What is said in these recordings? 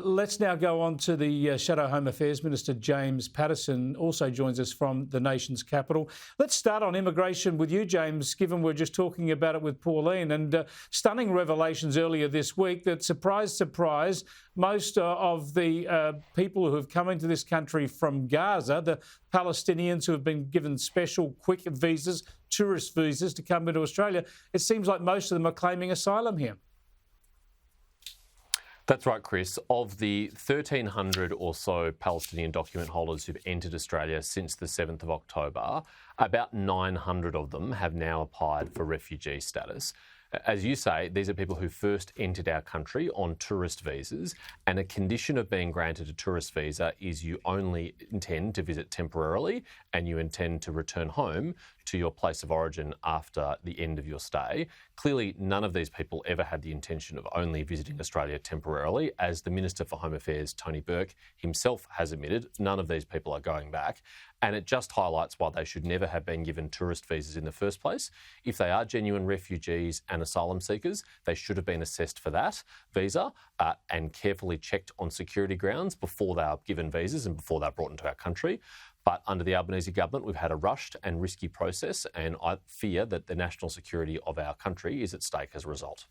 Let's now go on to the Shadow Home Affairs Minister, James Paterson, also joins us from the nation's capital. Let's start on immigration with you, James, given we're just talking about it with Pauline. And stunning revelations earlier this week that, surprise, surprise, most of the people who have come into this country from Gaza, the Palestinians who have been given special quick visas, tourist visas to come into Australia, it seems like most of them are claiming asylum here. That's right, Chris. Of the 1,300 or so Palestinian document holders who've entered Australia since the 7th of October, about 900 of them have now applied for refugee status. As you say, these are people who first entered our country on tourist visas, and a condition of being granted a tourist visa is you only intend to visit temporarily and you intend to return home to your place of origin after the end of your stay. Clearly, none of these people ever had the intention of only visiting Australia temporarily. As the Minister for Home Affairs, Tony Burke, himself has admitted, none of these people are going back. And it just highlights why they should never have been given tourist visas in the first place. If they are genuine refugees and asylum seekers, they should have been assessed for that visa and carefully checked on security grounds before they are given visas and before they're brought into our country. But under the Albanese government, we've had a rushed and risky process, and I fear that the national security of our country is at stake as a result.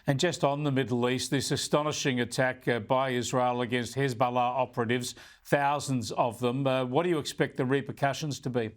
And just on the Middle East, this astonishing attack by Israel against Hezbollah operatives, thousands of them. What do you expect the repercussions to be?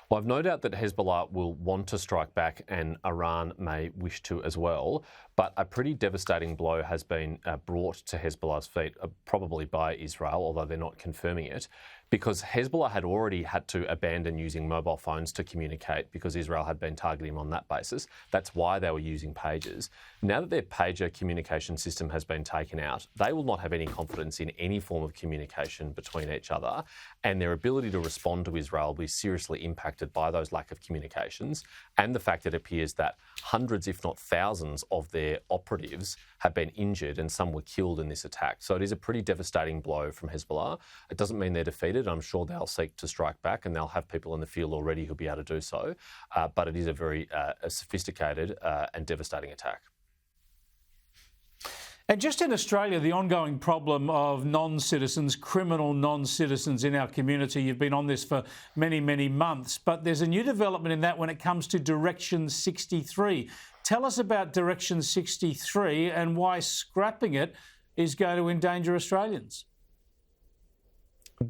Well, I've no doubt that Hezbollah will want to strike back, and Iran may wish to as well. But a pretty devastating blow has been brought to Hezbollah's feet, probably by Israel, although they're not confirming it, because Hezbollah had already had to abandon using mobile phones to communicate because Israel had been targeting them on that basis. That's why they were using pagers. Now that their pager communication system has been taken out, they will not have any confidence in any form of communication between each other, and their ability to respond to Israel will be seriously impacted by those lack of communications and the fact that it appears that hundreds, if not thousands, of their operatives have been injured and some were killed in this attack. So it is a pretty devastating blow from Hezbollah. It doesn't mean they're defeated. I'm sure they'll seek to strike back, and they'll have people in the field already who'll be able to do so. But it is a very sophisticated and devastating attack. And just in Australia, the ongoing problem of non-citizens, criminal non-citizens in our community, you've been on this for many, many months, but there's a new development in that when it comes to Direction 63. Tell us about Direction 63 and why scrapping it is going to endanger Australians.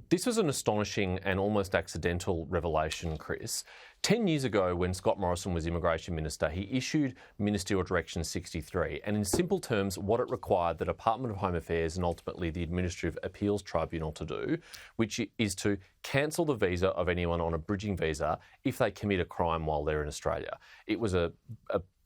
This was an astonishing and almost accidental revelation, Chris. 10 years ago, when Scott Morrison was Immigration Minister, he issued Ministerial Direction 63, and in simple terms, what it required the Department of Home Affairs and ultimately the Administrative Appeals Tribunal to do, which is to cancel the visa of anyone on a bridging visa if they commit a crime while they're in Australia. It was a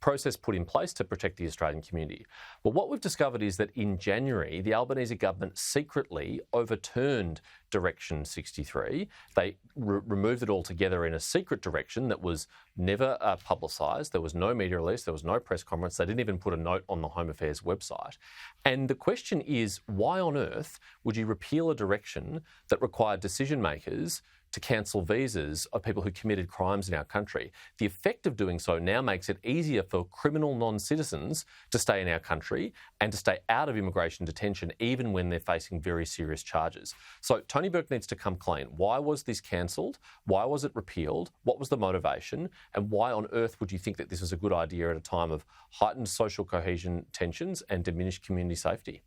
process put in place to protect the Australian community. But what we've discovered is that in January, the Albanese government secretly overturned Direction 63. They removed it altogether in a secret direction that was never publicised. There was no media release. There was no press conference. They didn't even put a note on the Home Affairs website. And the question is, why on earth would you repeal a direction that required decision makers to cancel visas of people who committed crimes in our country? The effect of doing so now makes it easier for criminal non-citizens to stay in our country and to stay out of immigration detention even when they're facing very serious charges. So Tony Burke needs to come clean. Why was this cancelled? Why was it repealed? What was the motivation? And why on earth would you think that this was a good idea at a time of heightened social cohesion tensions and diminished community safety?